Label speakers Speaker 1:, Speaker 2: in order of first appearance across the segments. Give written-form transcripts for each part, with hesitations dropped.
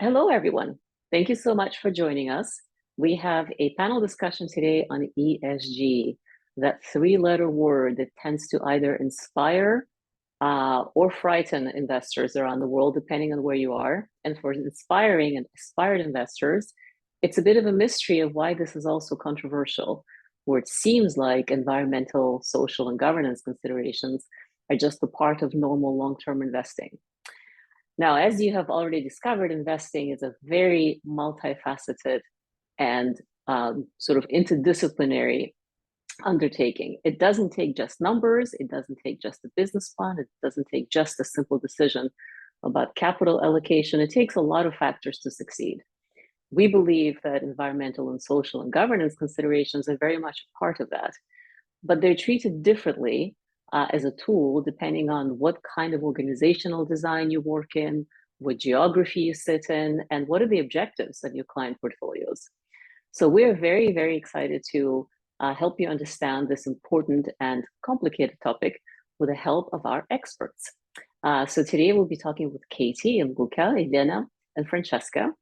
Speaker 1: Hello, everyone. Thank you so much for joining us. We have a panel discussion today on ESG, that three-letter word that tends to either inspire or frighten investors around the world, depending on where you are. And for inspiring and aspired investors, it's a bit of a mystery of why this is also controversial, where it seems like environmental, social, and governance considerations are just a part of normal long-term investing. Now, as you have already discovered, investing is a very multifaceted and sort of interdisciplinary undertaking. It doesn't take just numbers, it doesn't take just a business plan, it doesn't take just a simple decision about capital allocation. It takes a lot of factors to succeed. We believe that environmental and social and governance considerations are very much a part of that, but they're treated differently as a tool depending on what kind of organizational design you work in, what geography you sit in, and what are the objectives of your client portfolios. So we're very, very excited to help you understand this important and complicated topic with the help of our experts. So today we'll be talking with Katie and Luca, Elena, and Francesca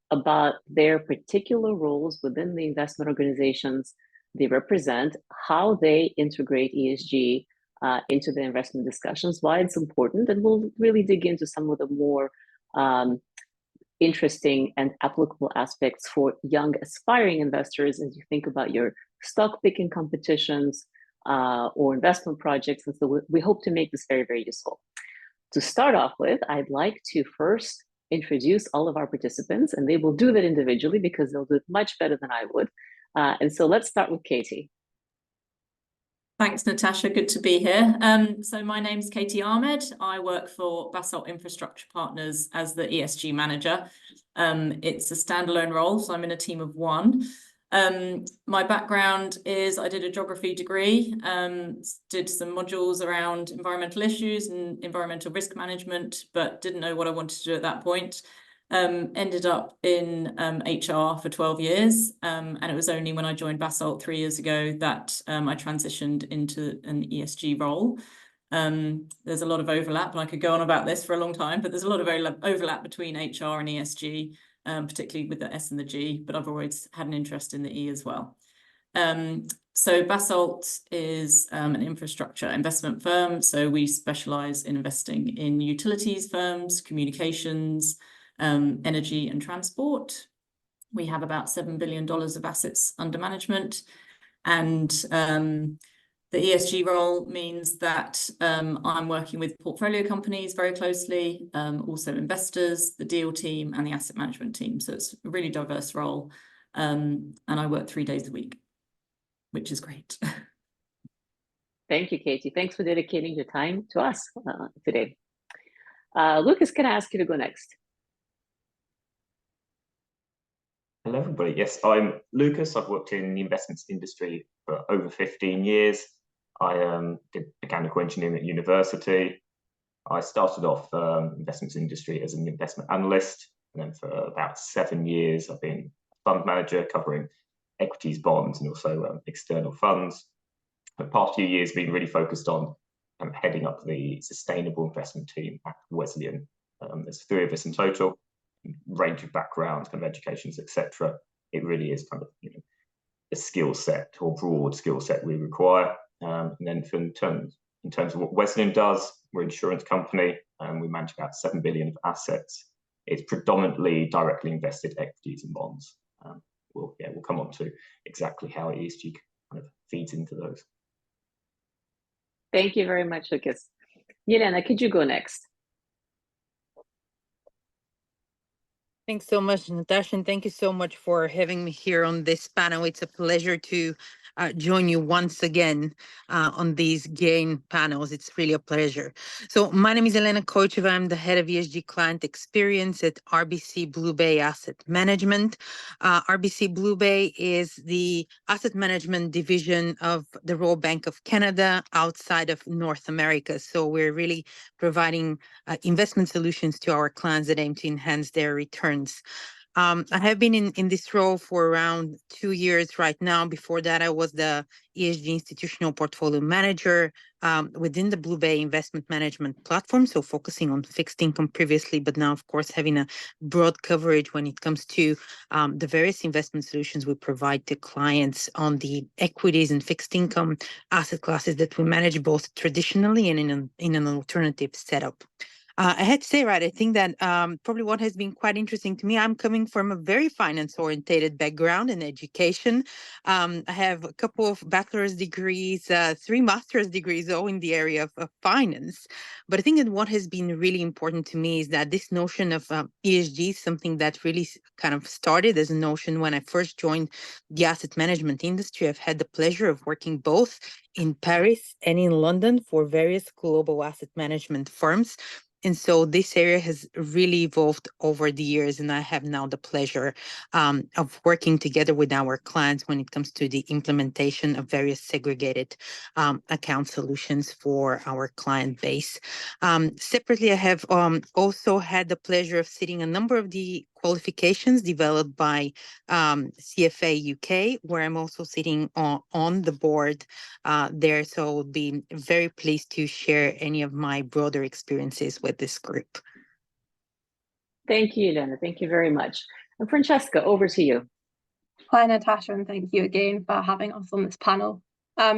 Speaker 1: about their particular roles within the investment organizations they represent, how they integrate ESG into the investment discussions, why it's important, and we'll really dig into some of the more interesting and applicable aspects for young aspiring investors as you think about your stock picking competitions or investment projects. And so we hope to make this very, very useful. To start off with, I'd like to first introduce all of our participants, and they will do that individually because they'll do it much better than I would. And so let's start with Katie.
Speaker 2: Thanks, Natasha. Good to be here. So my name's Katie Ahmed. I work for Basalt Infrastructure Partners as the ESG manager. It's a standalone role, so I'm in a team of one. My background is I did a geography degree, did some modules around environmental issues and environmental risk management, but didn't know what I wanted to do at that point. Ended up in HR for 12 years, and it was only when I joined Basalt 3 years ago that I transitioned into an ESG role. There's a lot of overlap, and I could go on about this for a long time, but there's a lot of overlap between HR and ESG, particularly with the S and the G, but I've always had an interest in the E as well. So Basalt is an infrastructure investment firm, so we specialize in investing in utilities firms, communications, energy and transport. We have about $7 billion of assets under management, and the ESG role means that I'm working with portfolio companies very closely, also investors, the deal team, and the asset management team. So it's a really diverse role, and I work 3 days a week, which is great.
Speaker 1: Thank you, Katie. Thanks for dedicating your time to us today. Lucas, can I ask you to go next?
Speaker 3: Hello, everybody. Yes, I'm Lucas. I've worked in the investments industry for over 15 years. I did mechanical engineering at university. I started off investments industry as an investment analyst, and then for about 7 years, I've been a fund manager covering equities, bonds, and also external funds. The past few years, been really focused on heading up the sustainable investment team at Wesleyan. There's 3 of us in total. Range of backgrounds, kind of educations, etc. It really is kind of a skill set or broad skill set we require. And then in terms of what Wesleyan does, we're an insurance company and we manage about 7 billion of assets. It's predominantly directly invested equities and bonds. We'll come on to exactly how ESG kind of feeds into those.
Speaker 1: Thank you very much, Lucas. Elena, could you go next?
Speaker 4: Thanks so much, Natasha, and thank you so much for having me here on this panel. It's a pleasure to join you once again on these GAIN panels. It's really a pleasure. So my name is Elena Koycheva. I'm the head of ESG client experience at RBC BlueBay Asset Management. RBC BlueBay is the asset management division of the Royal Bank of Canada outside of North America. So we're really providing investment solutions to our clients that aim to enhance their returns. I have been in this role for around 2 years right now. Before that, I was the ESG Institutional Portfolio Manager within the BlueBay investment management platform. So focusing on fixed income previously, but now, of course, having a broad coverage when it comes to the various investment solutions we provide to clients on the equities and fixed income asset classes that we manage both traditionally and in an alternative setup. I had to say, right, I think that probably what has been quite interesting to me, I'm coming from a very finance-orientated background in education. I have a couple of bachelor's degrees, 3 master's degrees, all in the area of finance. But I think that what has been really important to me is that this notion of ESG is something that really kind of started as a notion when I first joined the asset management industry. I've had the pleasure of working both in Paris and in London for various global asset management firms. And so this area has really evolved over the years, and I have now the pleasure of working together with our clients when it comes to the implementation of various segregated account solutions for our client base. Separately, I have also had the pleasure of sitting a number of the qualifications developed by CFA UK, where I'm also sitting on the board there. So I'll be very pleased to share any of my broader experiences with this group.
Speaker 1: Thank you, Elena. Thank you very much. And Francesca, over to you.
Speaker 5: Hi, Natasha, and thank you again for having us on this panel.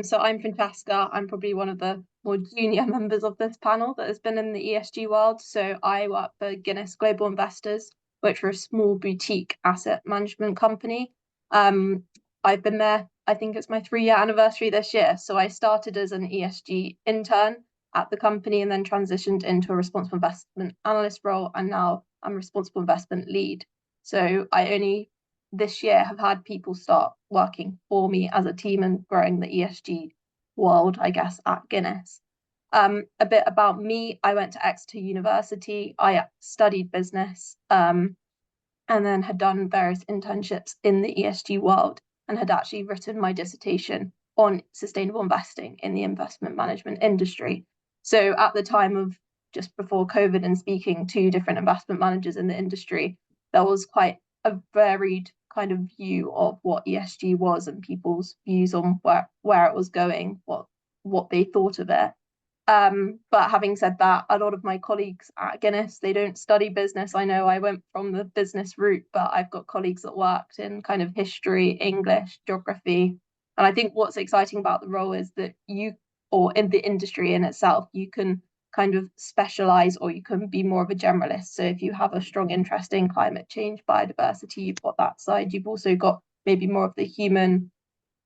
Speaker 5: So I'm Francesca. I'm probably one of the more junior members of this panel that has been in the ESG world. So I work for Guiness Global Investors, which are a small boutique asset management company. I've been there, I think it's my 3-year anniversary this year. So I started as an ESG intern at the company and then transitioned into a responsible investment analyst role. And now I'm responsible investment lead. So I only this year have had people start working for me as a team and growing the ESG world, I guess, at Guinness. A bit about me, I went to Exeter University. I studied business and then had done various internships in the ESG world and had actually written my dissertation on sustainable investing in the investment management industry. So at the time of just before COVID and speaking to different investment managers in the industry, there was quite a varied kind of view of what ESG was and people's views on where it was going, what they thought of it. But having said that, a lot of my colleagues at Guinness, they don't study business. I know I went from the business route, but I've got colleagues that worked in kind of history, English, geography. And I think what's exciting about the role is that or in the industry in itself, you can kind of specialize or you can be more of a generalist. So if you have a strong interest in climate change, biodiversity, you've got that side. You've also got maybe more of the human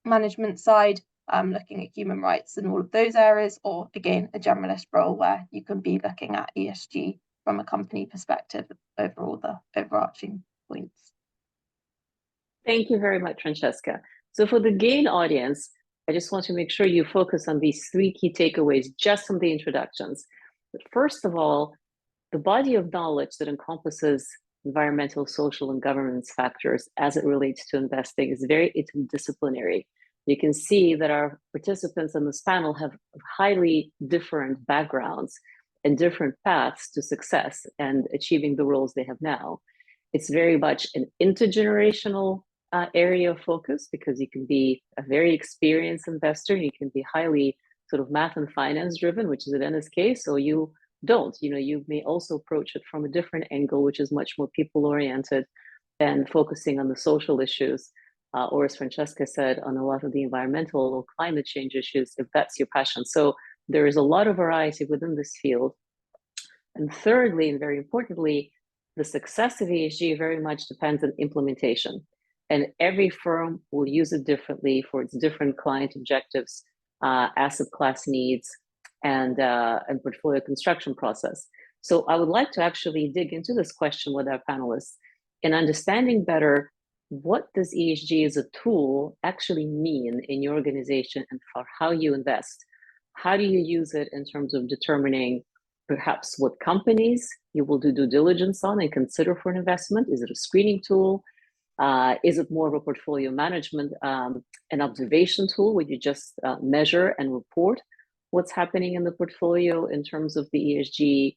Speaker 5: management side, looking at human rights and all of those areas, or again, a generalist role where you can be looking at ESG from a company perspective over all the overarching points.
Speaker 1: Thank you very much, Francesca. So for the GAIN audience, I just want to make sure you focus on these 3 key takeaways just from the introductions. But first of all, the body of knowledge that encompasses environmental, social, and governance factors as it relates to investing is very interdisciplinary. You can see that our participants on this panel have highly different backgrounds and different paths to success and achieving the roles they have now. It's very much an intergenerational area of focus, because you can be a very experienced investor, you can be highly sort of math and finance driven, which is Elena's case, or you don't. You may also approach it from a different angle, which is much more people oriented and focusing on the social issues, or as Francesca said, on a lot of the environmental or climate change issues, if that's your passion. So there is a lot of variety within this field. And thirdly, and very importantly, the success of ESG very much depends on implementation. And every firm will use it differently for its different client objectives, asset class needs, and portfolio construction process. So I would like to actually dig into this question with our panelists in understanding better, what does ESG as a tool actually mean in your organization and for how you invest? How do you use it in terms of determining perhaps what companies you will do due diligence on and consider for an investment? Is it a screening tool? Is it more of a portfolio management and observation tool where you just measure and report what's happening in the portfolio in terms of the ESG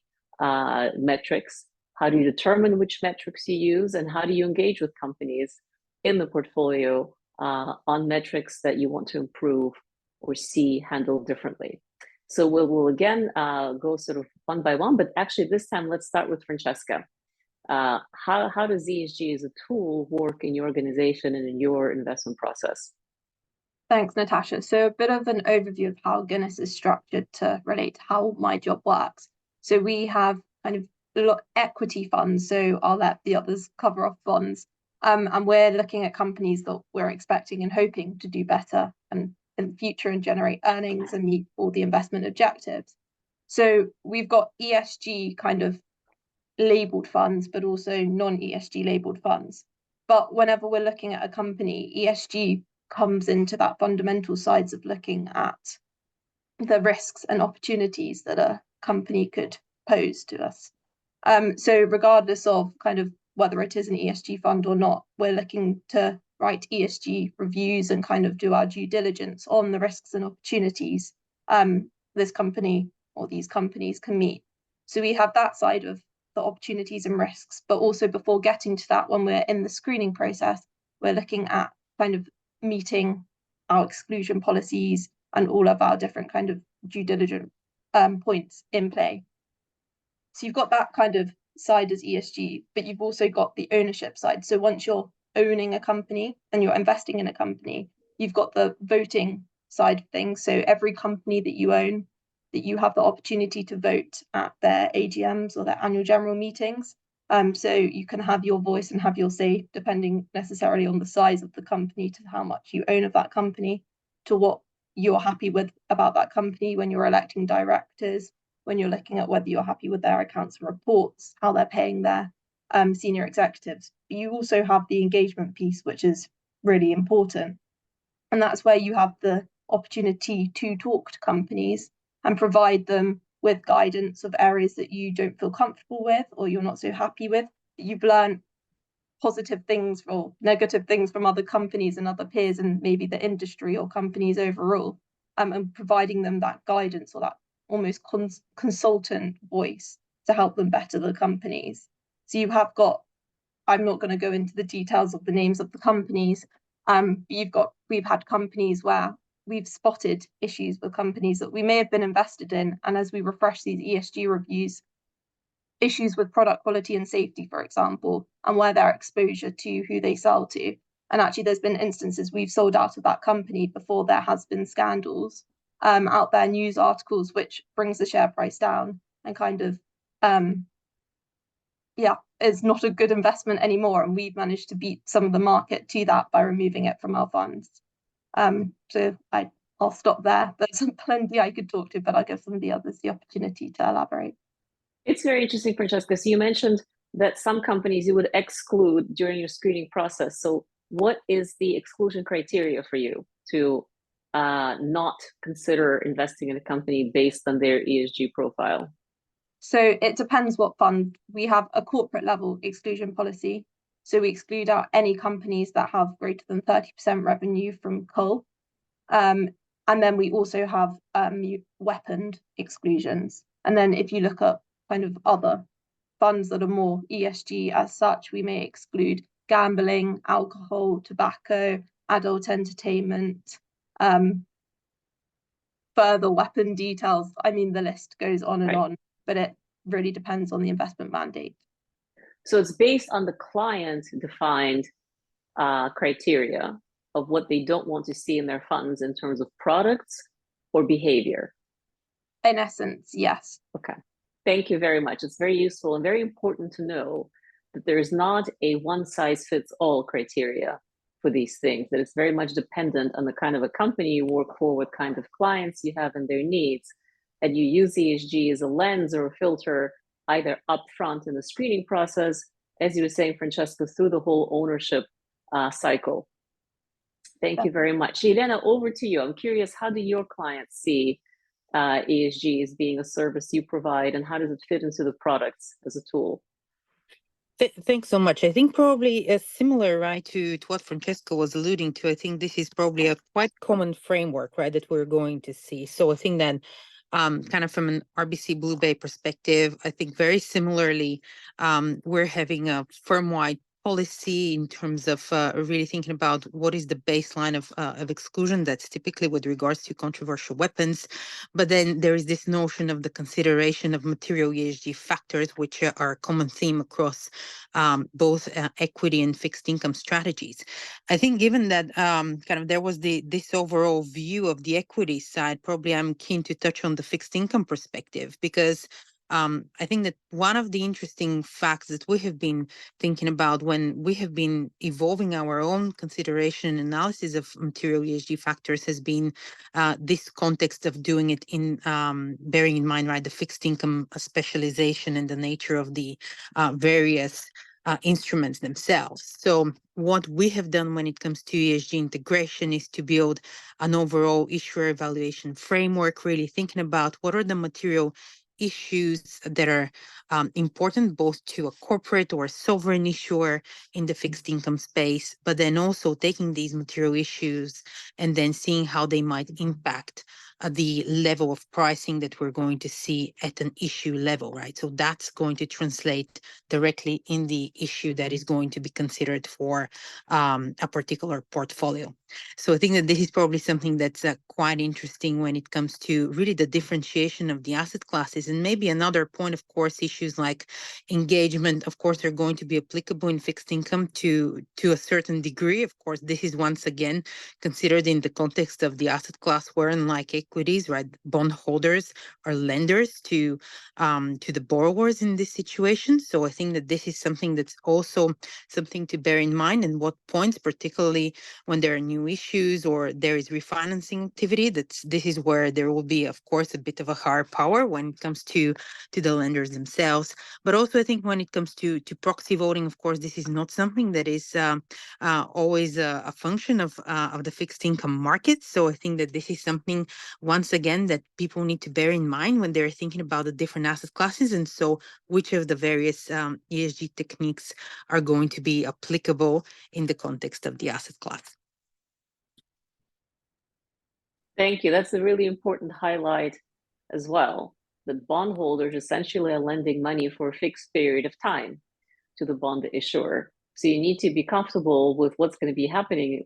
Speaker 1: metrics? How do you determine which metrics you use, and how do you engage with companies in the portfolio on metrics that you want to improve or see handled differently? So we'll again go sort of one by one, but actually this time let's start with Francesca. How does ESG as a tool work in your organization and in your investment process?
Speaker 5: Thanks, Natasha. So a bit of an overview of how Guinness is structured to relate to how my job works. So we have kind of equity funds, so I'll let the others cover off bonds. And we're looking at companies that we're expecting and hoping to do better and in the future and generate earnings and meet all the investment objectives. So we've got ESG kind of labeled funds, but also non-ESG labeled funds. But whenever we're looking at a company, ESG comes into that fundamental sides of looking at the risks and opportunities that a company could pose to us. So regardless of kind of whether it is an ESG fund or not, we're looking to write ESG reviews and kind of do our due diligence on the risks and opportunities this company or these companies can meet. So we have that side of the opportunities and risks, but also before getting to that, when we're in the screening process, we're looking at kind of meeting our exclusion policies and all of our different kind of due diligence points in play. So you've got that kind of side as ESG, but you've also got the ownership side. So once you're owning a company and you're investing in a company, you've got the voting side of things. So every company that you own, that you have the opportunity to vote at their AGMs or their annual general meetings. So you can have your voice and have your say, depending necessarily on the size of the company, to how much you own of that company, to what you're happy with about that company when you're electing directors, when you're looking at whether you're happy with their accounts and reports, how they're paying their senior executives. But you also have the engagement piece, which is really important. And that's where you have the opportunity to talk to companies and provide them with guidance of areas that you don't feel comfortable with or you're not so happy with. You've learned positive things or negative things from other companies and other peers and maybe the industry or companies overall, and providing them that guidance or that almost consultant voice to help them better the companies. So you have got, I'm not going to go into the details of the names of the companies, but we've had companies where we've spotted issues with companies that we may have been invested in, and as we refresh these ESG reviews, issues with product quality and safety, for example, and where their exposure to who they sell to. And actually there's been instances we've sold out of that company before there has been scandals out there, news articles, which brings the share price down and kind of is not a good investment anymore. And we've managed to beat some of the market to that by removing it from our funds. So I'll stop there. There's plenty I could talk to, but I'll give some of the others the opportunity to elaborate.
Speaker 1: It's very interesting, Francesca. So you mentioned that some companies you would exclude during your screening process. So what is the exclusion criteria for you to not consider investing in a company based on their ESG profile?
Speaker 5: So it depends what fund. We have a corporate level exclusion policy. So we exclude out any companies that have greater than 30% revenue from coal. And then we also have weaponed exclusions. And then if you look at kind of other funds that are more ESG as such, we may exclude gambling, alcohol, tobacco, adult entertainment, further weapon details. I mean, the list goes on and on, but it really depends on the investment mandate.
Speaker 1: So it's based on the client defined criteria of what they don't want to see in their funds in terms of products or behavior.
Speaker 5: In essence, yes.
Speaker 1: Okay. Thank you very much. It's very useful and very important to know that there is not a one-size-fits-all criteria for these things, that it's very much dependent on the kind of a company you work for, what kind of clients you have and their needs, and you use ESG as a lens or a filter either upfront in the screening process, as you were saying, Francesca, through the whole ownership cycle. Thank you very much. Elena, over to you. I'm curious, how do your clients see ESG as being a service you provide, and how does it fit into the products as a tool?
Speaker 4: Thanks so much. I think probably similar, right, to what Francesca was alluding to. I think this is probably a quite common framework, right, that we're going to see. So I think then kind of from an RBC BlueBay perspective, I think very similarly, we're having a firm-wide policy in terms of really thinking about what is the baseline of exclusion that's typically with regards to controversial weapons. But then there is this notion of the consideration of material ESG factors, which are a common theme across both equity and fixed income strategies. I think given that kind of there was this overall view of the equity side, probably I'm keen to touch on the fixed income perspective, because I think that one of the interesting facts that we have been thinking about when we have been evolving our own consideration and analysis of material ESG factors has been this context of doing it in bearing in mind, right, the fixed income specialization and the nature of the various instruments themselves. So what we have done when it comes to ESG integration is to build an overall issuer evaluation framework, really thinking about what are the material issues that are important both to a corporate or a sovereign issuer in the fixed income space, but then also taking these material issues and then seeing how they might impact the level of pricing that we're going to see at an issue level, right? So that's going to translate directly in the issue that is going to be considered for a particular portfolio. So I think that this is probably something that's quite interesting when it comes to really the differentiation of the asset classes. And maybe another point, of course, issues like engagement, of course, are going to be applicable in fixed income to a certain degree. Of course, this is once again considered in the context of the asset class where, unlike equities, right, bondholders are lenders to the borrowers in this situation. So I think that this is something that's also something to bear in mind, and what points, particularly when there are new issues or there is refinancing activity, this is where there will be, of course, a bit of a higher power when it comes to the lenders themselves. But also I think when it comes to proxy voting, of course, this is not something that is always a function of the fixed income market. So I think that this is something, once again, that people need to bear in mind when they're thinking about the different asset classes, and so which of the various ESG techniques are going to be applicable in the context of the asset class.
Speaker 1: Thank you. That's a really important highlight as well. The bondholders essentially are lending money for a fixed period of time to the bond issuer. So you need to be comfortable with what's going to be happening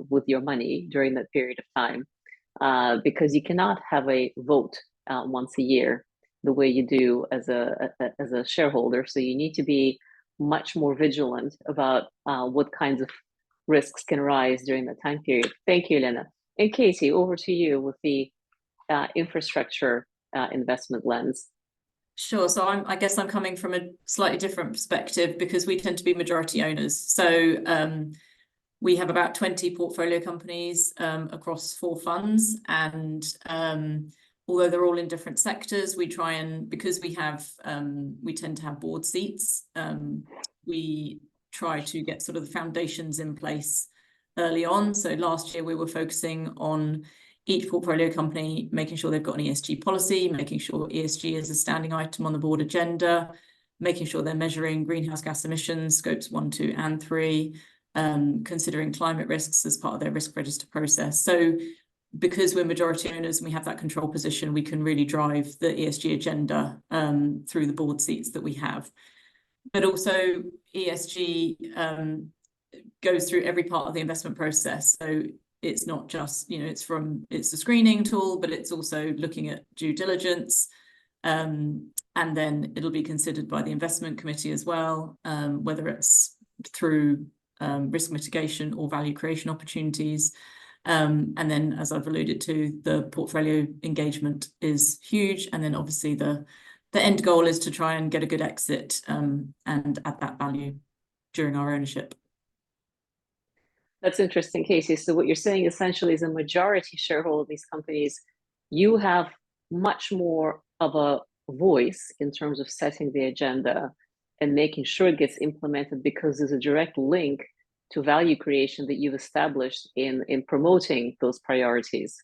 Speaker 1: with your money during that period of time, because you cannot have a vote once a year the way you do as a shareholder. So you need to be much more vigilant about what kinds of risks can arise during that time period. Thank you, Elena. And Katie, over to you with the infrastructure investment lens.
Speaker 2: Sure. So I guess I'm coming from a slightly different perspective because we tend to be majority owners. So we have about 20 portfolio companies across 4 funds, and although they're all in different sectors, we try and, because we tend to have board seats, we try to get sort of the foundations in place early on. So last year we were focusing on each portfolio company, making sure they've got an ESG policy, making sure ESG is a standing item on the board agenda, making sure they're measuring greenhouse gas emissions, scopes 1, 2, and 3, considering climate risks as part of their risk register process. So because we're majority owners and we have that control position, we can really drive the ESG agenda through the board seats that we have. But also ESG goes through every part of the investment process. So it's not just, it's a screening tool, but it's also looking at due diligence. And then it'll be considered by the investment committee as well, whether it's through risk mitigation or value creation opportunities. And then, as I've alluded to, the portfolio engagement is huge. And then obviously the end goal is to try and get a good exit and add that value during our ownership.
Speaker 1: That's interesting, Casey. So what you're saying essentially is a majority shareholder of these companies, you have much more of a voice in terms of setting the agenda and making sure it gets implemented, because there's a direct link to value creation that you've established in promoting those priorities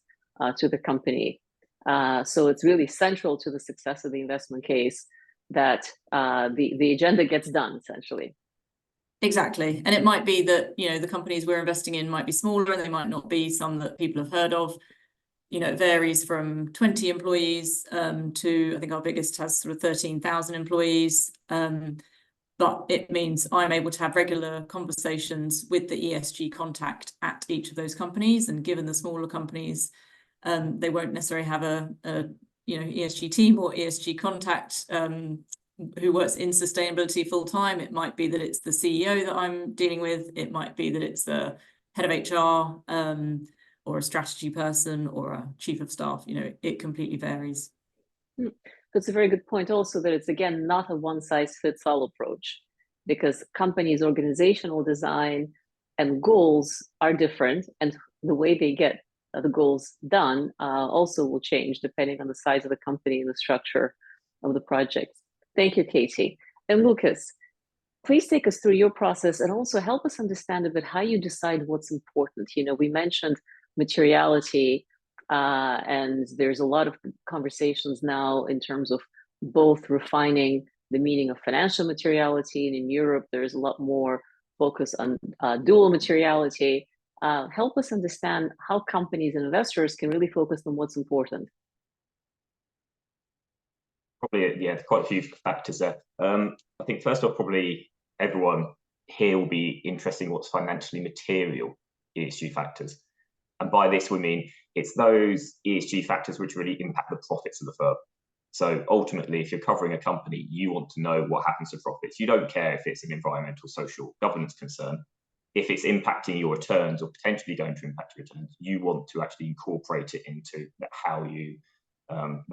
Speaker 1: to the company. So it's really central to the success of the investment case that the agenda gets done, essentially.
Speaker 2: Exactly. And it might be that, the companies we're investing in might be smaller and they might not be some that people have heard of. it varies from 20 employees to, I think our biggest has sort of 13,000 employees. But it means I'm able to have regular conversations with the ESG contact at each of those companies. And given the smaller companies, they won't necessarily have a ESG team or ESG contact who works in sustainability full time. It might be that it's the CEO that I'm dealing with. It might be that it's the head of HR or a strategy person or a chief of staff. It completely varies.
Speaker 1: That's a very good point also, that it's, again, not a one-size-fits-all approach, because companies' organizational design and goals are different, and the way they get the goals done also will change depending on the size of the company and the structure of the project. Thank you, Katie. And Lucas, please take us through your process and also help us understand a bit how you decide what's important. We mentioned materiality, and there's a lot of conversations now in terms of both refining the meaning of financial materiality, and in Europe there's a lot more focus on dual materiality. Help us understand how companies and investors can really focus on what's important.
Speaker 3: Probably, yeah, quite a few factors there. I think first off, probably everyone here will be interested in what's financially material ESG factors. And by this, we mean it's those ESG factors which really impact the profits of the firm. So ultimately, if you're covering a company, you want to know what happens to profits. You don't care if it's an environmental, social, governance concern. If it's impacting your returns or potentially going to impact your returns, you want to actually incorporate it into how you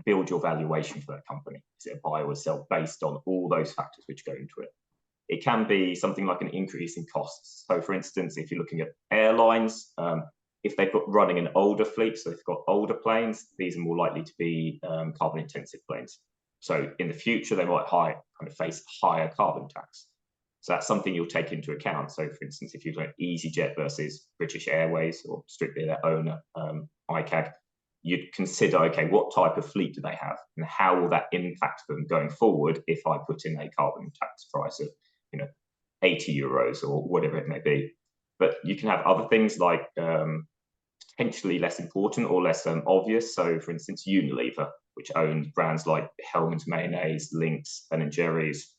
Speaker 3: build your valuation for that company. Is it a buy or a sell based on all those factors which go into it? It can be something like an increase in costs. So for instance, if you're looking at airlines, if they've got running an older fleet, so they've got older planes, these are more likely to be carbon intensive planes. So in the future, they might face higher carbon tax. So that's something you'll take into account. So for instance, if you're looking at EasyJet versus British Airways or strictly their owner, ICAG, you'd consider, okay, what type of fleet do they have and how will that impact them going forward if I put in a carbon tax price of 80 euros or whatever it may be. But you can have other things like potentially less important or less obvious. So for instance, Unilever, which owns brands like Hellmann's Mayonnaise, Lynx, Ben & Jerry's.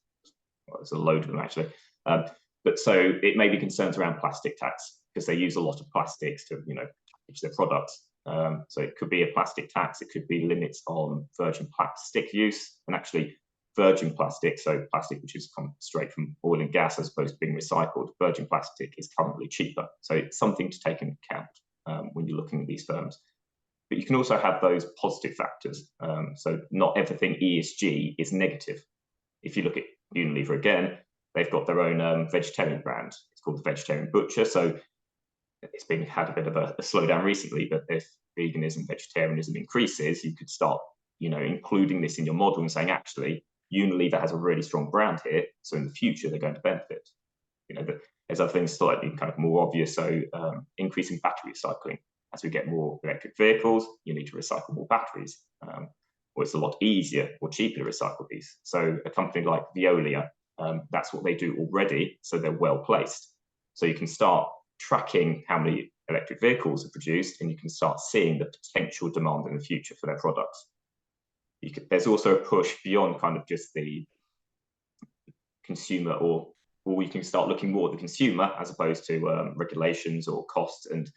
Speaker 3: Well, there's a load of them actually. But so it may be concerns around plastic tax because they use a lot of plastics to package their products. So it could be a plastic tax. It could be limits on virgin plastic use, and actually virgin plastic, so plastic which has come straight from oil and gas as opposed to being recycled, virgin plastic is currently cheaper. So it's something to take into account when you're looking at these firms. But you can also have those positive factors. So not everything ESG is negative. If you look at Unilever again, they've got their own vegetarian brand. It's called the Vegetarian Butcher. So it's had a bit of a slowdown recently, but if veganism, vegetarianism increases, you could start, including this in your model and saying, actually, Unilever has a really strong brand here, so in the future they're going to benefit. But there's other things slightly kind of more obvious. So increasing battery recycling. As we get more electric vehicles, you need to recycle more batteries, or it's a lot easier or cheaper to recycle these. So a company like Wheble, that's what they do already, so they're well placed. So you can start tracking how many electric vehicles are produced, and you can start seeing the potential demand in the future for their products. There's also a push beyond kind of just the consumer, or we can start looking more at the consumer as opposed to regulations or costs. And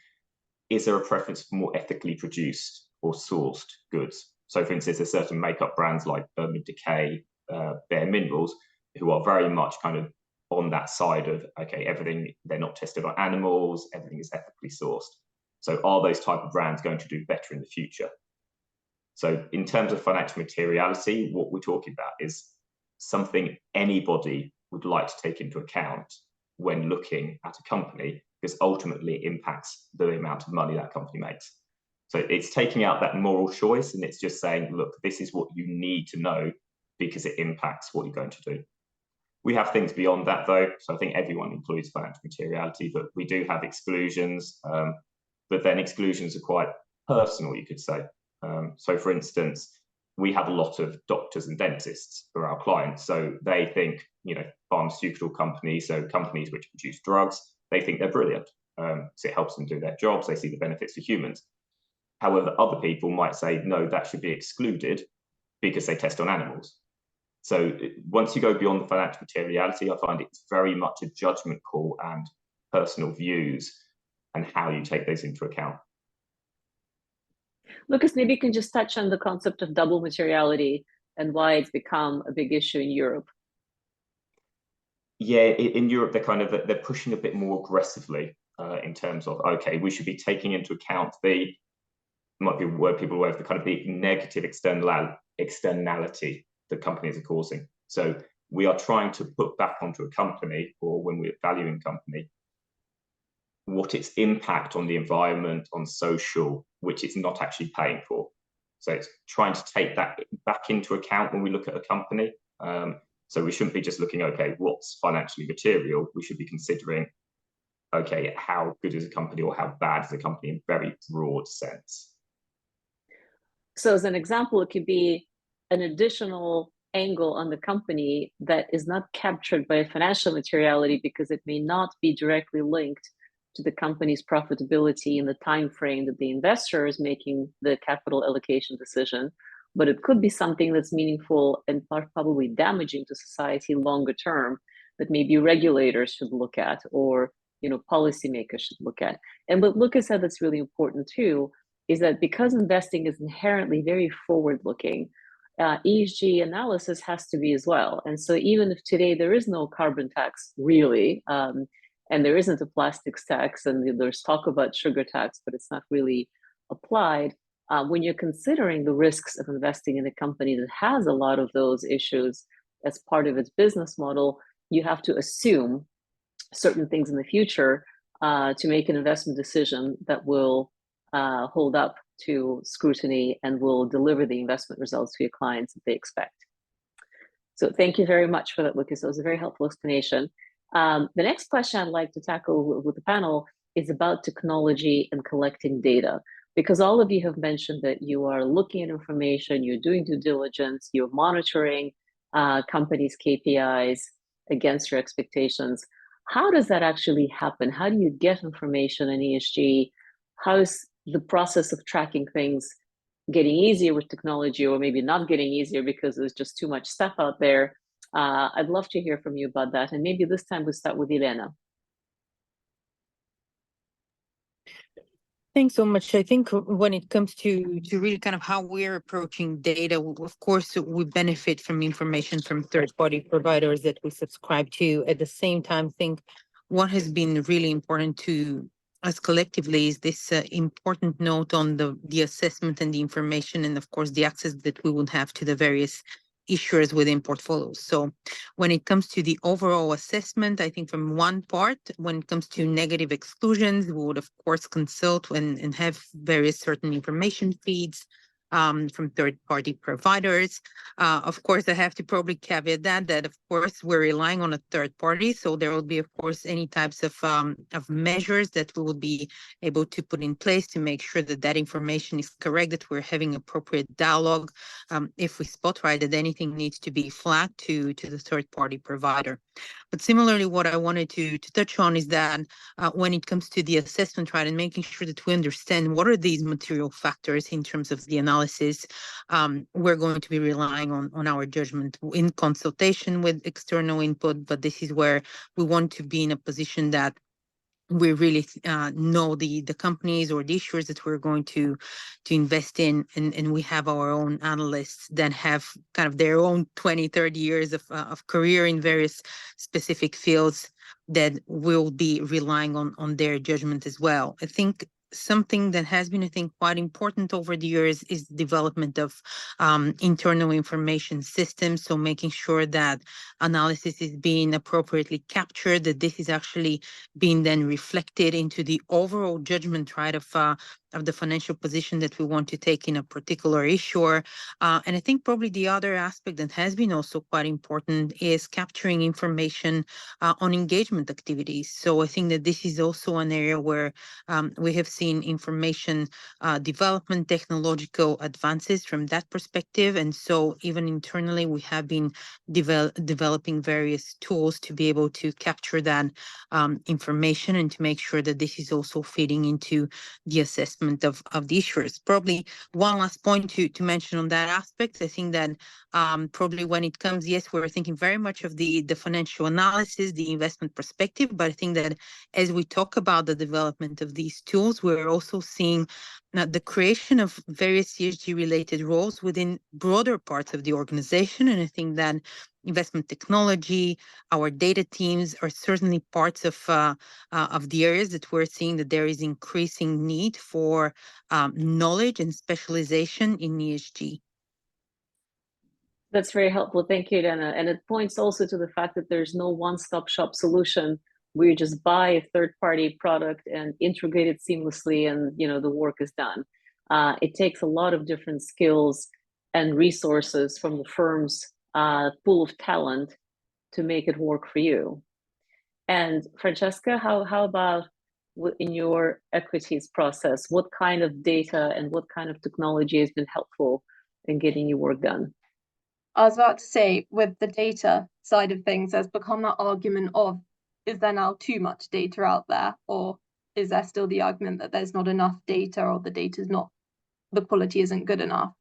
Speaker 3: is there a preference for more ethically produced or sourced goods? So for instance, there's certain makeup brands like Urban Decay, Bare Minerals, who are very much kind of on that side of, okay, everything, they're not tested on animals, everything is ethically sourced. So are those type of brands going to do better in the future? So in terms of financial materiality, what we're talking about is something anybody would like to take into account when looking at a company, because ultimately it impacts the amount of money that company makes. So it's taking out that moral choice, and it's just saying, look, this is what you need to know because it impacts what you're going to do. We have things beyond that, though. So I think everyone includes financial materiality, but we do have exclusions. But then exclusions are quite personal, you could say. So for instance, we have a lot of doctors and dentists for our clients. So they think, pharmaceutical companies, so companies which produce drugs, they think they're brilliant. So it helps them do their jobs. They see the benefits for humans. However, other people might say, no, that should be excluded because they test on animals. So once you go beyond the financial materiality, I find it's very much a judgment call and personal views and how you take those into account.
Speaker 1: Lucas, maybe you can just touch on the concept of double materiality and why it's become a big issue in Europe.
Speaker 3: Yeah, in Europe, they're pushing a bit more aggressively in terms of, okay, we should be taking into account might be a word people aware of, the kind of the negative externality that companies are causing. So we are trying to put back onto a company, or when we're valuing company, what its impact on the environment, on social, which it's not actually paying for. So it's trying to take that back into account when we look at a company. So we shouldn't be just looking, okay, what's financially material? We should be considering, okay, how good is a company or how bad is a company in very broad sense.
Speaker 1: So as an example, it could be an additional angle on the company that is not captured by financial materiality because it may not be directly linked to the company's profitability in the time frame that the investor is making the capital allocation decision, but it could be something that's meaningful and probably damaging to society longer term that maybe regulators should look at, or policymakers should look at. And what Lucas said that's really important too is that because investing is inherently very forward-looking, ESG analysis has to be as well. And so even if today there is no carbon tax really, and there isn't a plastics tax, and there's talk about sugar tax, but it's not really applied, when you're considering the risks of investing in a company that has a lot of those issues as part of its business model, you have to assume certain things in the future to make an investment decision that will hold up to scrutiny and will deliver the investment results to your clients that they expect. So thank you very much for that, Lucas. That was a very helpful explanation. The next question I'd like to tackle with the panel is about technology and collecting data, because all of you have mentioned that you are looking at information, you're doing due diligence, you're monitoring companies' KPIs against your expectations. How does that actually happen? How do you get information in ESG? How is the process of tracking things getting easier with technology, or maybe not getting easier because there's just too much stuff out there? I'd love to hear from you about that. And maybe this time we'll start with Elena.
Speaker 4: Thanks so much. I think when it comes to really kind of how we're approaching data, of course, we benefit from information from third-party providers that we subscribe to. At the same time, I think what has been really important to us collectively is this important note on the assessment and the information, and of course, the access that we would have to the various issuers within portfolios. So when it comes to the overall assessment, I think from one part, when it comes to negative exclusions, we would of course consult and have various certain information feeds from third-party providers. Of course, I have to probably caveat that of course we're relying on a third party, so there will be of course any types of measures that we will be able to put in place to make sure that that information is correct, that we're having appropriate dialogue. If we spot right that anything needs to be flagged to the third-party provider. But similarly, what I wanted to touch on is that when it comes to the assessment, right, and making sure that we understand what are these material factors in terms of the analysis, we're going to be relying on our judgment in consultation with external input. But this is where we want to be in a position that we really know the companies or the issuers that we're going to invest in, and we have our own analysts that have kind of their own 20, 30 years of career in various specific fields that will be relying on their judgment as well. I think something that has been, I think, quite important over the years is the development of internal information systems. So making sure that analysis is being appropriately captured, that this is actually being then reflected into the overall judgment, right, of the financial position that we want to take in a particular issuer. And I think probably the other aspect that has been also quite important is capturing information on engagement activities. So I think that this is also an area where we have seen information development, technological advances from that perspective. And so even internally, we have been developing various tools to be able to capture that information and to make sure that this is also feeding into the assessment assessment of the issuers. Probably one last point to mention on that aspect. I think that probably when it comes, yes, we're thinking very much of the financial analysis, the investment perspective, but I think that as we talk about the development of these tools, we're also seeing the creation of various ESG-related roles within broader parts of the organization. And I think that investment technology, our data teams are certainly parts of the areas that we're seeing that there is increasing need for knowledge and specialization in ESG.
Speaker 1: That's very helpful. Thank you, Elena. And it points also to the fact that there's no one-stop shop solution where you just buy a third-party product and integrate it seamlessly and the work is done. It takes a lot of different skills and resources from the firm's pool of talent to make it work for you. And Francesca, how about in your equities process, what kind of data and what kind of technology has been helpful in getting your work done?
Speaker 5: I was about to say, with the data side of things, there's become that argument of, is there now too much data out there? Or is there still the argument that there's not enough data, or the quality isn't good enough?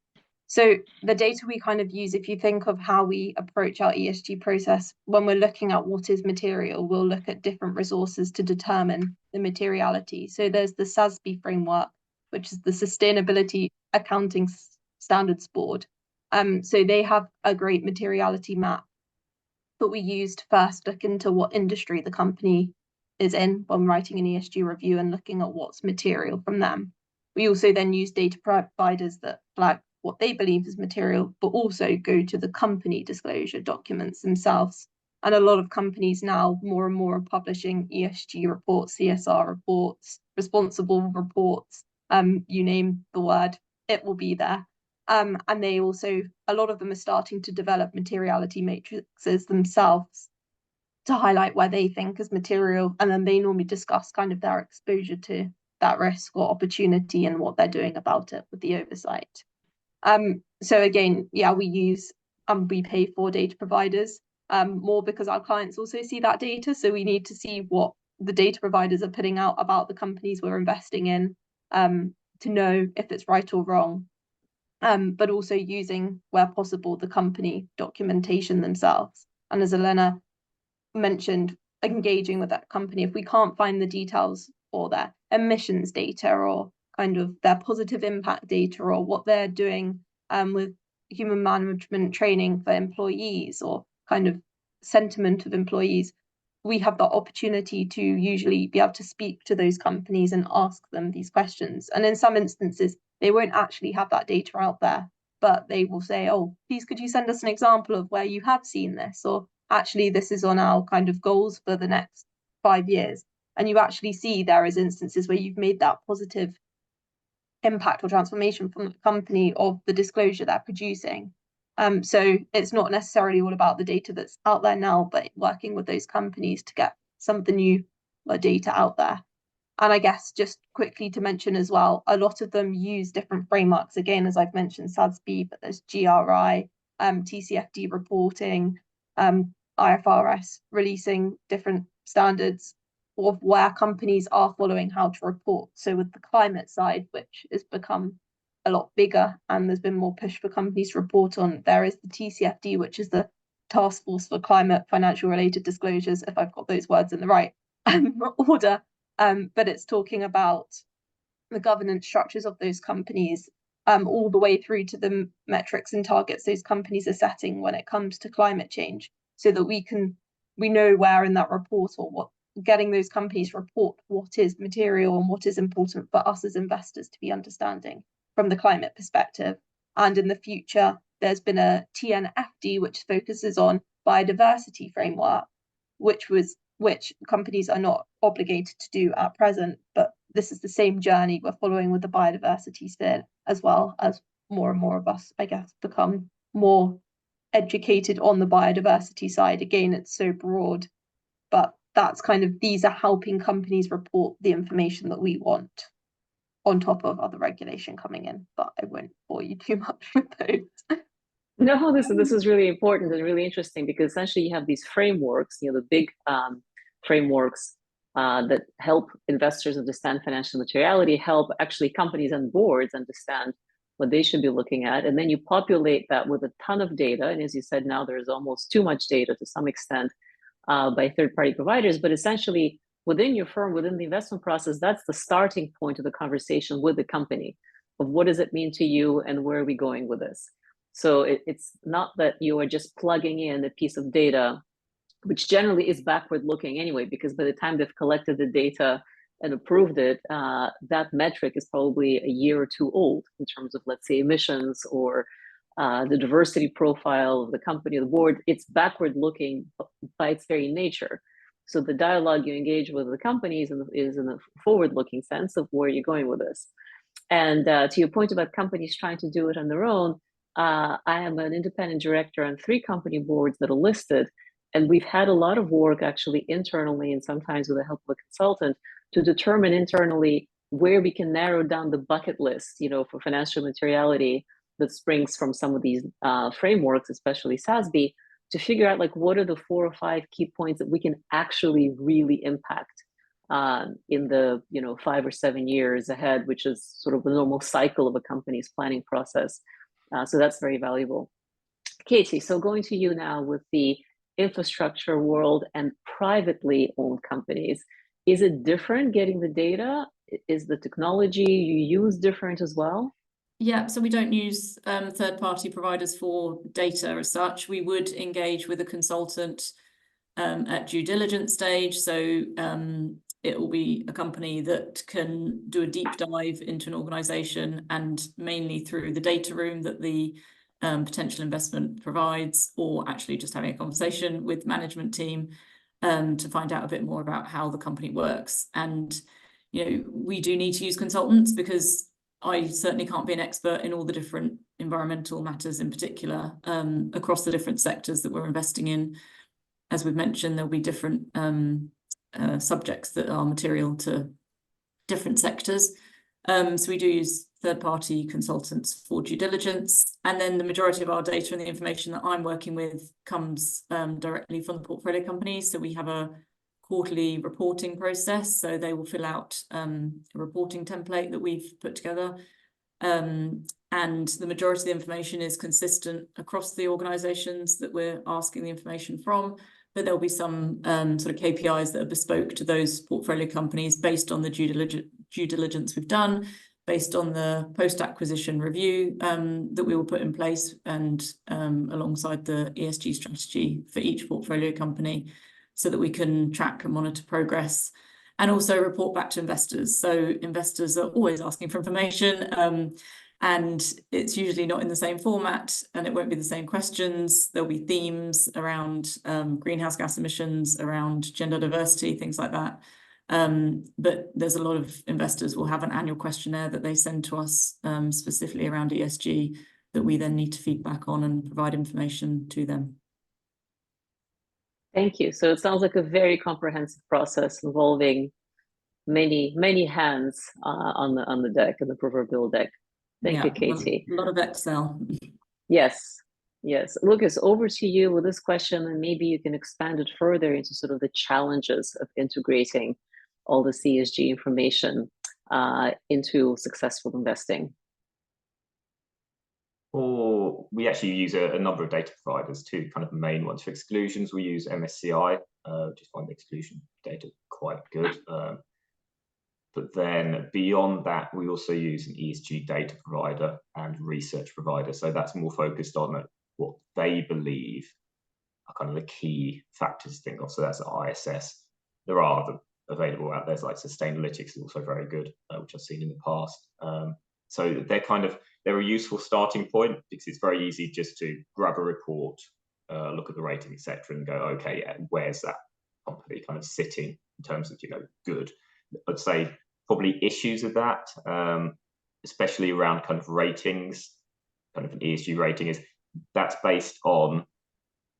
Speaker 5: So the data we kind of use, if you think of how we approach our ESG process, when we're looking at what is material, we'll look at different resources to determine the materiality. So there's the SASB framework, which is the Sustainability Accounting Standards Board. So they have a great materiality map, but we used first look into what industry the company is in when writing an ESG review and looking at what's material from them. We also then use data providers that flag what they believe is material, but also go to the company disclosure documents themselves. And a lot of companies now more and more are publishing ESG reports, CSR reports, responsible reports, you name the word, it will be there. And they also, a lot of them are starting to develop materiality matrices themselves to highlight where they think is material. And then they normally discuss kind of their exposure to that risk or opportunity and what they're doing about it with the oversight. So again, yeah, we pay for data providers more because our clients also see that data. So we need to see what the data providers are putting out about the companies we're investing in to know if it's right or wrong. But also using, where possible, the company documentation themselves. And as Elena mentioned, engaging with that company. If we can't find the details or their emissions data or kind of their positive impact data or what they're doing with human management training for employees or kind of sentiment of employees, we have the opportunity to usually be able to speak to those companies and ask them these questions. And in some instances, they won't actually have that data out there, but they will say, oh, please, could you send us an example of where you have seen this? Or actually, this is on our kind of goals for the next 5 years. And you actually see there is instances where you've made that positive impact or transformation from the company of the disclosure they're producing. So it's not necessarily all about the data that's out there now, but working with those companies to get some of the new data out there. And I guess just quickly to mention as well, a lot of them use different frameworks. Again, as I've mentioned, SASB, but there's GRI, TCFD reporting, IFRS releasing different standards of where companies are following how to report. So with the climate side, which has become a lot bigger and there's been more push for companies to report on, there is the TCFD, which is the Task Force for Climate Financial Related Disclosures, if I've got those words in the right order. But it's talking about the governance structures of those companies, all the way through to the metrics and targets those companies are setting when it comes to climate change, so that we know where in that report or what, getting those companies report what is material and what is important for us as investors to be understanding from the climate perspective. And in the future, there's been a TNFD, which focuses on biodiversity framework, which companies are not obligated to do at present, but this is the same journey we're following with the biodiversity sphere, as well as more and more of us, I guess, become more educated on the biodiversity side. Again, it's so broad, but that's kind of, these are helping companies report the information that we want on top of other regulation coming in, but I won't bore you too much with those.
Speaker 1: No, this is really important and really interesting, because essentially you have these frameworks, the big frameworks that help investors understand financial materiality, help actually companies and boards understand what they should be looking at. And then you populate that with a ton of data. And as you said, now there's almost too much data to some extent by third-party providers. But essentially, within your firm, within the investment process, that's the starting point of the conversation with the company of what does it mean to you and where are we going with this? So it's not that you are just plugging in a piece of data, which generally is backward looking anyway, because by the time they've collected the data and approved it, that metric is probably a year or two old in terms of, let's say, emissions or the diversity profile of the company, the board. It's backward looking by its very nature. So the dialogue you engage with the companies is in a forward looking sense of where you're going with this. And to your point about companies trying to do it on their own, I am an independent director on 3 company boards that are listed. And we've had a lot of work actually internally and sometimes with the help of a consultant to determine internally where we can narrow down the bucket list, for financial materiality that springs from some of these frameworks, especially SASB, to figure out like what are the 4 or 5 key points that we can actually really impact in the 5 or 7 years ahead, which is sort of the normal cycle of a company's planning process. So that's very valuable. Katie, so going to you now with the infrastructure world and privately owned companies. Is it different getting the data? Is the technology you use different as well?
Speaker 2: Yeah, so we don't use third-party providers for data as such. We would engage with a consultant at due diligence stage. So it will be a company that can do a deep dive into an organization, and mainly through the data room that the potential investment provides, or actually just having a conversation with management team to find out a bit more about how the company works. And we do need to use consultants because I certainly can't be an expert in all the different environmental matters in particular across the different sectors that we're investing in. As we've mentioned, there'll be different subjects that are material to different sectors. So we do use third-party consultants for due diligence. And then the majority of our data and the information that I'm working with comes directly from the portfolio companies. So we have a quarterly reporting process. So they will fill out a reporting template that we've put together. And the majority of the information is consistent across the organizations that we're asking the information from. But there'll be some sort of KPIs that are bespoke to those portfolio companies based on the due diligence we've done, based on the post-acquisition review that we will put in place, and alongside the ESG strategy for each portfolio company, so that we can track and monitor progress and also report back to investors. So investors are always asking for information, and it's usually not in the same format, and it won't be the same questions. There'll be themes around greenhouse gas emissions, around gender diversity, things like that. But there's a lot of investors will have an annual questionnaire that they send to us specifically around ESG that we then need to feed back on and provide information to them.
Speaker 1: Thank you. So it sounds like a very comprehensive process involving many hands on the deck, and the proverbial deck. Thank you, Katie.
Speaker 2: A lot of Excel.
Speaker 1: Yes. Lucas, over to you with this question, and maybe you can expand it further into sort of the challenges of integrating all the ESG information into successful investing.
Speaker 3: Or we actually use a number of data providers, 2 kind of main ones. For exclusions, we use MSCI, just find the exclusion data quite good. But then beyond that, we also use an ESG data provider and research provider. So that's more focused on what they believe are kind of the key factors to think of. So that's ISS. There are other available out there, like Sustainalytics is also very good, which I've seen in the past. So they're a useful starting point, because it's very easy just to grab a report, look at the rating, etc., and go, okay, yeah, where's that company kind of sitting in terms of good? I'd say probably issues of that, especially around kind of ratings, kind of an ESG rating that's based on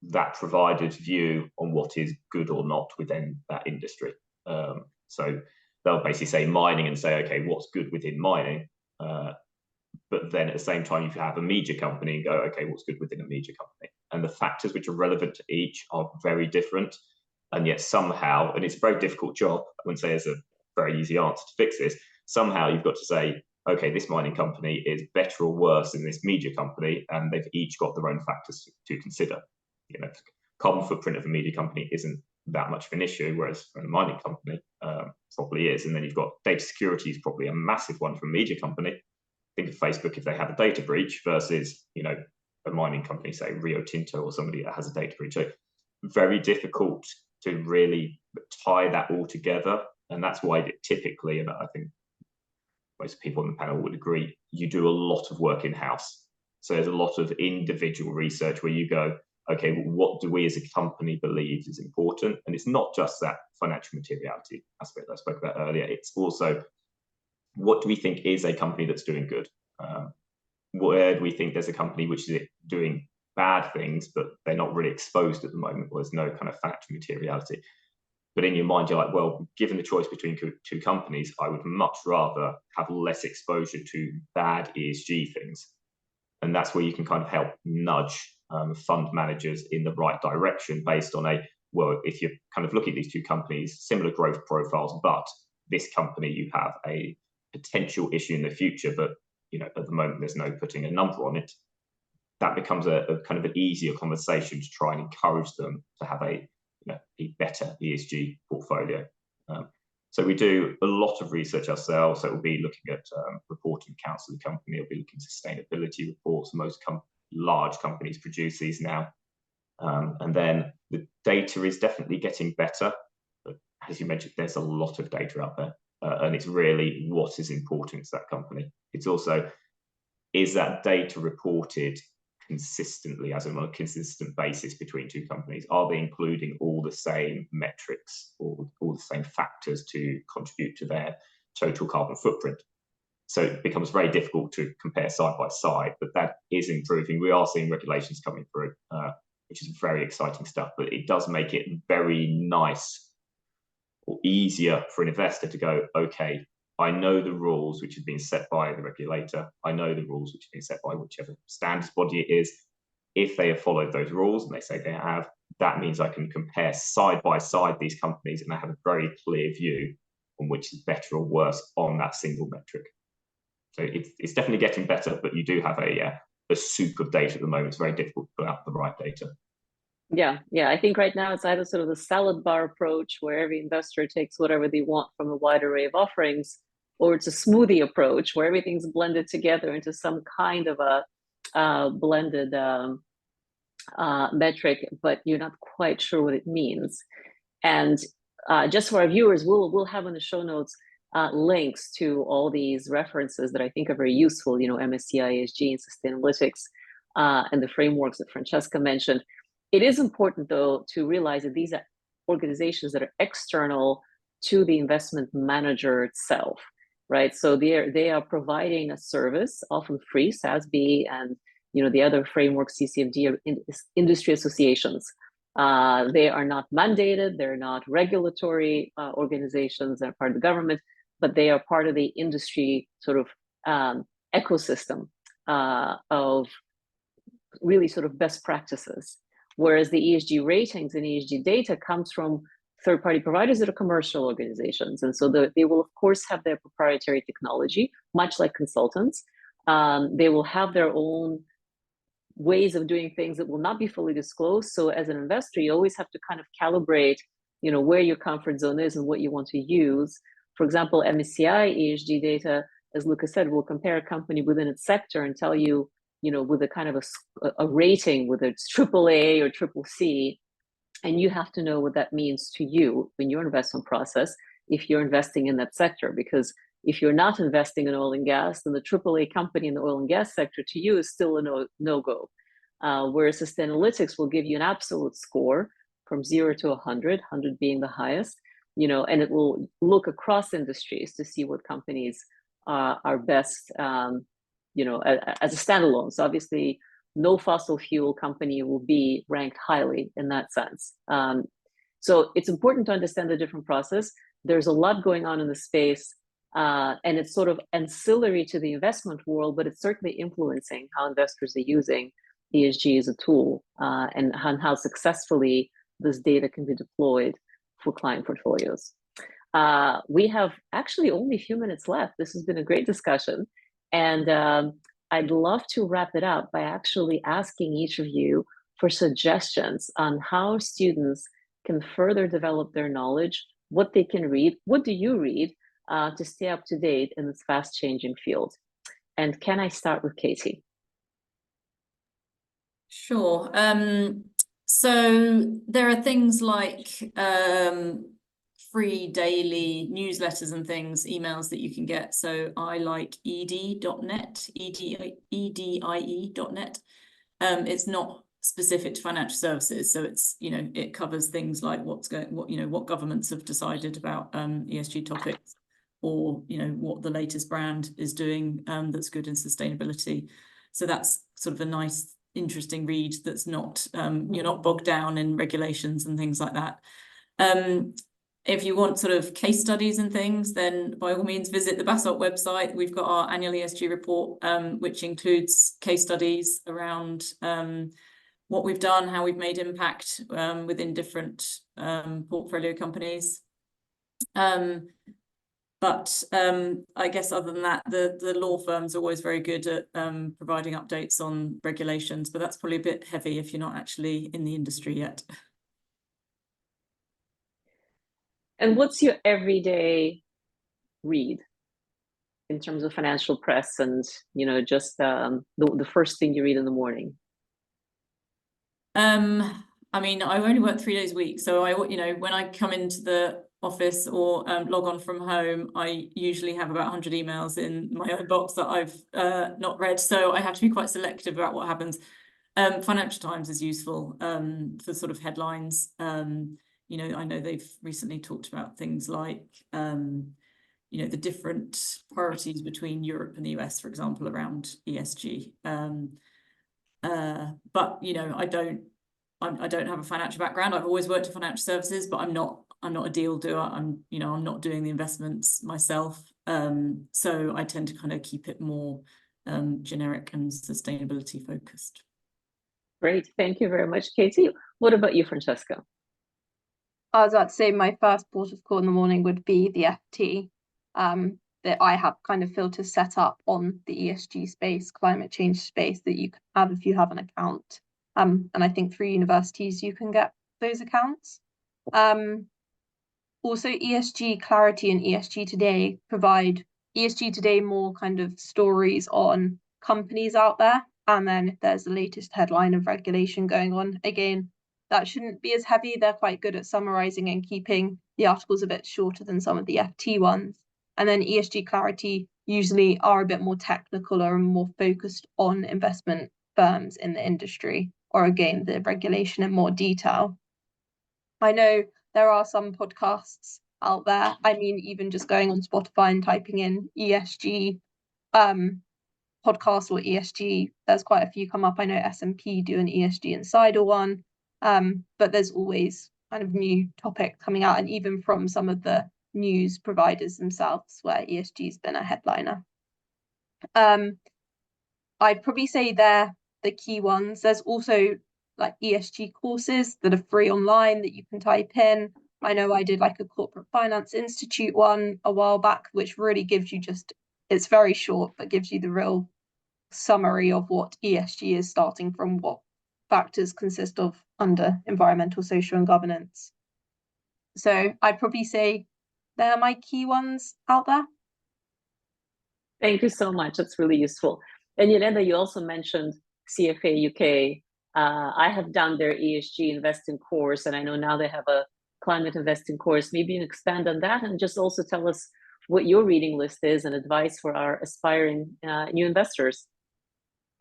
Speaker 3: that provider's view on what is good or not within that industry. So they'll basically say mining and say, okay, what's good within mining? But then at the same time, you have a media company and go, okay, what's good within a media company? And the factors which are relevant to each are very different. And yet somehow, and it's a very difficult job, I wouldn't say there's a very easy answer to fix this, somehow you've got to say, okay, this mining company is better or worse than this media company, and they've each got their own factors to consider. You know, carbon footprint of a media company isn't that much of an issue, whereas for a mining company probably is. And then you've got data security is probably a massive one for a media company. Think of Facebook if they have a data breach versus, you know, a mining company, say Rio Tinto or somebody that has a data breach. So very difficult to really tie that all together. And that's why typically, and I think most people on the panel would agree, you do a lot of work in-house. So there's a lot of individual research where you go, okay, well, what do we as a company believe is important? And it's not just that financial materiality aspect that I spoke about earlier. It's also, what do we think is a company that's doing good? Where do we think there's a company which is doing bad things, but they're not really exposed at the moment, or there's no kind of financial materiality? But in your mind, you're like, well, given the choice between two companies, I would much rather have less exposure to bad ESG things. And that's where you can kind of help nudge fund managers in the right direction based on well, if you kind of look at these two companies, similar growth profiles, but this company, you have a potential issue in the future, but you know, at the moment, there's no putting a number on it. That becomes a kind of an easier conversation to try and encourage them to have a better ESG portfolio. So we do a lot of research ourselves. So we'll be looking at reporting accounts of the company. We'll be looking at sustainability reports. Most large companies produce these now. And then the data is definitely getting better. But as you mentioned, there's a lot of data out there. And it's really what is important to that company. It's also, is that data reported consistently, as on a consistent basis between two companies? Are they including all the same metrics or all the same factors to contribute to their total carbon footprint? So it becomes very difficult to compare side by side, but that is improving. We are seeing regulations coming through, which is very exciting stuff, but it does make it very nice or easier for an investor to go, okay, I know the rules which have been set by the regulator. I know the rules which have been set by whichever standards body it is. If they have followed those rules, and they say they have, that means I can compare side by side these companies, and I have a very clear view on which is better or worse on that single metric. So it's definitely getting better, but you do have a soup of data at the moment. It's very difficult to put out the right data.
Speaker 1: Yeah. I think right now it's either sort of the salad bar approach, where every investor takes whatever they want from a wide array of offerings, or it's a smoothie approach where everything's blended together into some kind of a blended metric, but you're not quite sure what it means. And just for our viewers, we'll have in the show notes links to all these references that I think are very useful, you know, MSCI, ESG, and Sustainalytics, and the frameworks that Francesca mentioned. It is important, though, to realize that these are organizations that are external to the investment manager itself, right? So they are providing a service, often free, SASB, and the other frameworks, CCFD, are industry associations. They are not mandated, they're not regulatory organizations, they're part of the government, but they are part of the industry sort of ecosystem of really sort of best practices. Whereas the ESG ratings and ESG data comes from third-party providers that are commercial organizations. And so they will, of course, have their proprietary technology, much like consultants. They will have their own ways of doing things that will not be fully disclosed. So as an investor, you always have to kind of calibrate, where your comfort zone is and what you want to use. For example, MSCI ESG data, as Lucas said, will compare a company within its sector and tell you, with a kind of a rating, whether it's AAA or CCC, and you have to know what that means to you in your investment process if you're investing in that sector. Because if you're not investing in oil and gas, then the AAA company in the oil and gas sector to you is still a no-go. Whereas Sustainalytics will give you an absolute score from 0 to 100, 100 being the highest, and it will look across industries to see what companies are best, as a standalone. So obviously, no fossil fuel company will be ranked highly in that sense. So it's important to understand the different process. There's a lot going on in the space, and it's sort of ancillary to the investment world, but it's certainly influencing how investors are using ESG as a tool, and how successfully this data can be deployed for client portfolios. We have actually only a few minutes left. This has been a great discussion. And I'd love to wrap it up by actually asking each of you for suggestions on how students can further develop their knowledge, what they can read, what do you read to stay up to date in this fast changing field. And can I start with Katie?
Speaker 2: Sure. So there are things like free daily newsletters and things, emails that you can get. So I like edi.net, edie.net. It's not specific to financial services, so it's, you know, it covers things like what governments have decided about ESG topics, or, you know, what the latest brand is doing that's good in sustainability. So that's sort of a nice, interesting read that's not, you're not bogged down in regulations and things like that. If you want sort of case studies and things, then by all means visit the Basalt website. We've got our annual ESG report, which includes case studies around what we've done, how we've made impact within different portfolio companies. But I guess other than that, the law firms are always very good at providing updates on regulations, but that's probably a bit heavy if you're not actually in the industry yet.
Speaker 1: And what's your everyday read in terms of financial press and, you know, just the first thing you read in the morning?
Speaker 2: I mean, I only work 3 days a week, so you know, when I come into the office or log on from home, I usually have about 100 emails in my own box that I've not read, so I have to be quite selective about what happens. Financial Times is useful for sort of headlines. You know, I know they've recently talked about things like you know, the different priorities between Europe and the US, for example, around ESG. But you know, I don't have a financial background. I've always worked in financial services, but I'm not a deal doer. I'm not doing the investments myself. So I tend to kind of keep it more generic and sustainability focused.
Speaker 1: Great, thank you very much, Katie. What about you, Francesca?
Speaker 5: I was about to say my first port of call in the morning would be the FT. That I have kind of filters set up on the ESG space, climate change space, that you can have if you have an account. And I think through universities you can get those accounts. Also, ESG Clarity and ESG Today provide ESG Today more kind of stories on companies out there. And then if there's the latest headline of regulation going on, again, that shouldn't be as heavy. They're quite good at summarizing and keeping the articles a bit shorter than some of the FT ones. And then ESG Clarity usually are a bit more technical or more focused on investment firms in the industry, or again, the regulation in more detail. I know there are some podcasts out there. I mean, even just going on Spotify and typing in ESG podcast or ESG, there's quite a few come up. I know S&P do an ESG Insider one, but there's always kind of new topics coming out, and even from some of the news providers themselves where ESG has been a headliner. I'd probably say they're the key ones. There's also like ESG courses that are free online that you can type in. I know I did like a Corporate Finance Institute one a while back, which really gives you it's very short, but gives you the real summary of what ESG is, starting from what factors consist of under environmental, social, and governance. So I'd probably say they're my key ones out there.
Speaker 1: Thank you so much. That's really useful. And Elena, you also mentioned CFA UK. I have done their ESG investing course, and I know now they have a climate investing course. Maybe you can expand on that and just also tell us what your reading list is and advice for our aspiring new investors.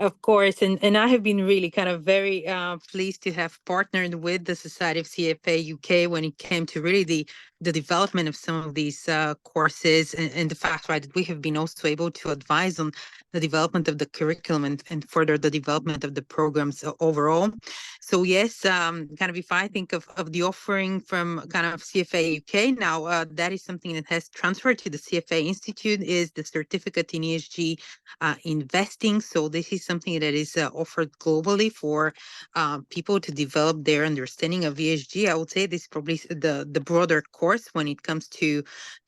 Speaker 4: Of course, and I have been really kind of very pleased to have partnered with the Society of CFA UK when it came to really the development of some of these courses, and the fact, right, that we have been also able to advise on the development of the curriculum and further the development of the programs overall. So yes, kind of if I think of the offering from kind of CFA UK now, that is something that has transferred to the CFA Institute, is the certificate in ESG investing. So this is is something that is offered globally for people to develop their understanding of ESG. I would say this is probably the broader course when it comes to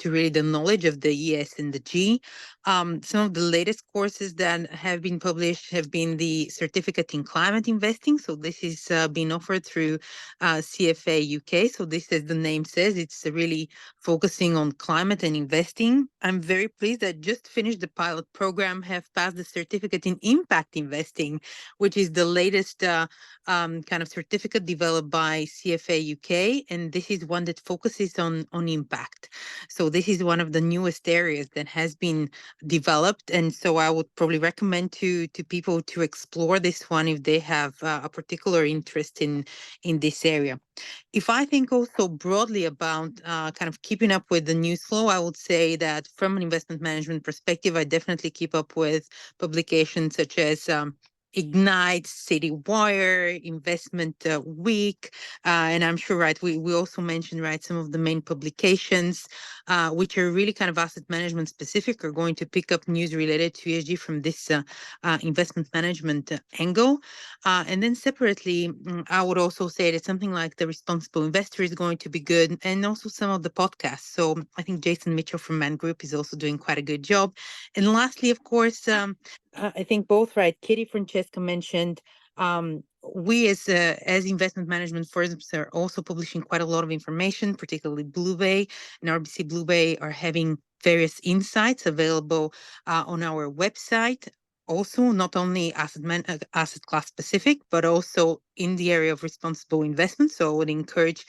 Speaker 4: really the knowledge of the ES and the G. Some of the latest courses that have been published have been the Certificate in Climate Investing. So this is being offered through CFA UK. So this, as the name says, it's really focusing on climate and investing. I'm very pleased that just finished the pilot program, have passed the Certificate in Impact Investing, which is the latest kind of certificate developed by CFA UK. And this is one that focuses on impact. So this is one of the newest areas that has been developed. And so I would probably recommend to people to explore this one if they have a particular interest in this area. If I think also broadly about kind of keeping up with the news flow, I would say that from an investment management perspective, I definitely keep up with publications such as Ignite, Citywire, Investment Week, and I'm sure, right, we also mentioned, right, some of the main publications, which are really kind of asset management specific, are going to pick up news related to ESG from this investment management angle. And then separately, I would also say that something like The Responsible Investor is going to be good, and also some of the podcasts. So I think Jason Mitchell from Man Group is also doing quite a good job. And lastly, of course, I think both, right, Katie, Francesca mentioned, we as investment management firms are also publishing quite a lot of information, particularly BlueBay and RBC BlueBay are having various insights available on our website. Also, not only asset class specific, but also in the area of responsible investment. So I would encourage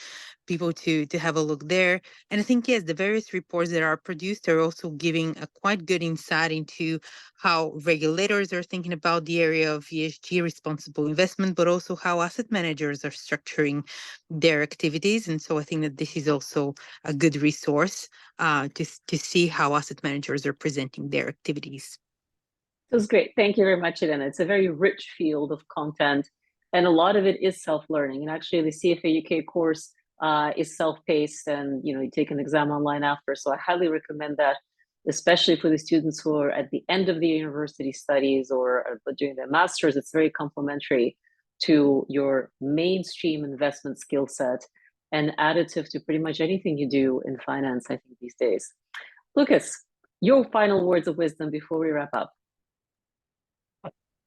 Speaker 4: people to have a look there. And I think, yes, the various reports that are produced are also giving a quite good insight into how regulators are thinking about the area of ESG responsible investment, but also how asset managers are structuring their activities. And so I think that this is also a good resource to see how asset managers are presenting their activities.
Speaker 1: It was great. Thank you very much, Elena. It's a very rich field of content, and a lot of it is self-learning. And actually, the CFA UK course is self-paced, and you take an exam online after. So I highly recommend that, especially for the students who are at the end of the university studies or doing their masters. It's very complementary to your mainstream investment skill set and additive to pretty much anything you do in finance, I think, these days. Lucas, your final words of wisdom before we wrap up.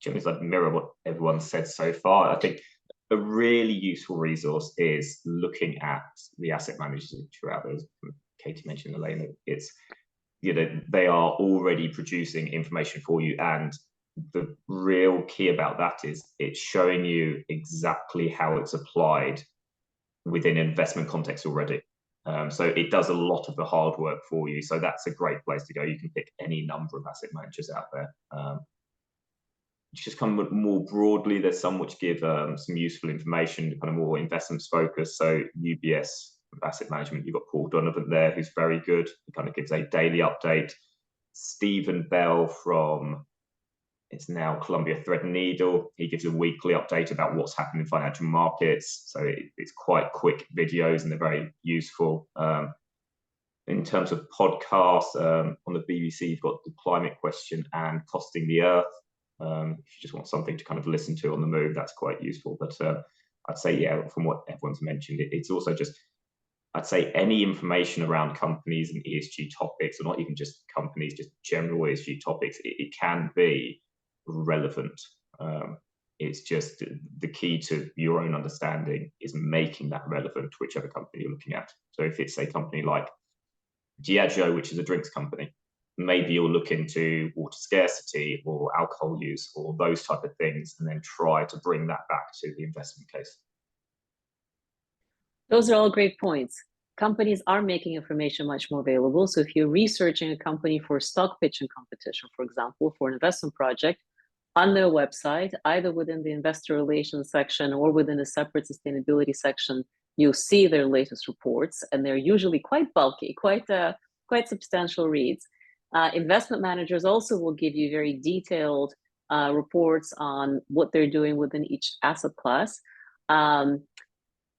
Speaker 3: Jimmy's like mirror what everyone said so far. I think a really useful resource is looking at the asset managers throughout those. Katie mentioned Elena. It's they are already producing information for you, and the real key about that is it's showing you exactly how it's applied within an investment context already. So it does a lot of the hard work for you. So that's a great place to go. You can pick any number of asset managers out there. Just kind of more broadly, there's some which give some useful information, kind of more investments focused. So UBS Asset Management, you've got Paul Donovan there, who's very good. He kind of gives a daily update. Stephen Bell from, it's now Columbia Threadneedle. He gives a weekly update about what's happening in financial markets. So it's quite quick videos and they're very useful. In terms of podcasts, on the BBC, you've got The Climate Question and Costing the Earth. If you just want something to kind of listen to on the move, that's quite useful. But I'd say, yeah, from what everyone's mentioned, it's also just, I'd say any information around companies and ESG topics, or not even just companies, just general ESG topics, it can be relevant. It's just the key to your own understanding is making that relevant to whichever company you're looking at. So if it's a company like Diageo, which is a drinks company, maybe you'll look into water scarcity or alcohol use or those type of things, and then try to bring that back to the investment case.
Speaker 1: Those are all great points. Companies are making information much more available. So if you're researching a company for a stock pitching competition, for example, for an investment project, on their website, either within the investor relations section or within a separate sustainability section, you'll see their latest reports, and they're usually quite bulky, quite substantial reads. Investment managers also will give you very detailed reports on what they're doing within each asset class. I'm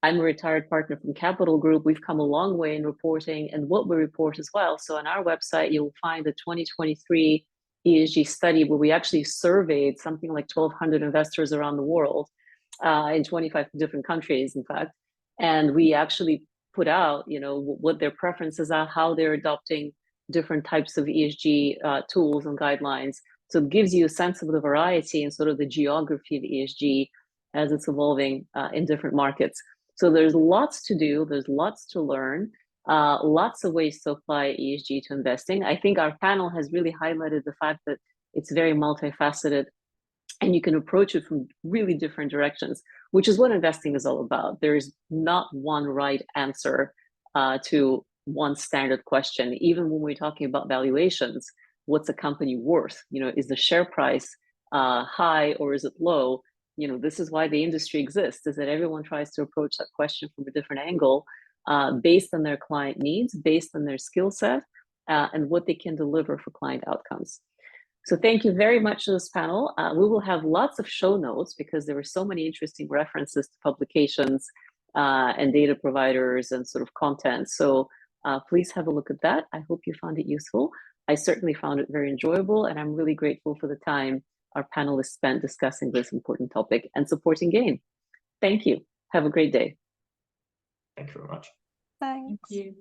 Speaker 1: a retired partner from Capital Group. We've come a long way in reporting and what we report as well. So on our website, you'll find the 2023 ESG study where we actually surveyed something like 1,200 investors around the world in 25 different countries, in fact. And we actually put out, what their preferences are, how they're adopting different types of ESG tools and guidelines. So it gives you a sense of the variety and sort of the geography of ESG as it's evolving in different markets. So there's lots to do, there's lots to learn, lots of ways to apply ESG to investing. I think our panel has really highlighted the fact that it's very multifaceted and you can approach it from really different directions, which is what investing is all about. There's not one right answer to one standard question. Even when we're talking about valuations, what's a company worth? Is the share price high or is it low? This is why the industry exists, is that everyone tries to approach that question from a different angle based on their client needs, based on their skill set, and what they can deliver for client outcomes. So thank you very much to this panel. We will have lots of show notes because there were so many interesting references to publications and data providers and sort of content. So please have a look at that. I hope you found it useful. I certainly found it very enjoyable, and I'm really grateful for the time our panelists spent discussing this important topic and supporting GAIN. Thank you. Have a great day.
Speaker 3: Thank you very much.
Speaker 5: Thanks.
Speaker 2: Thank you.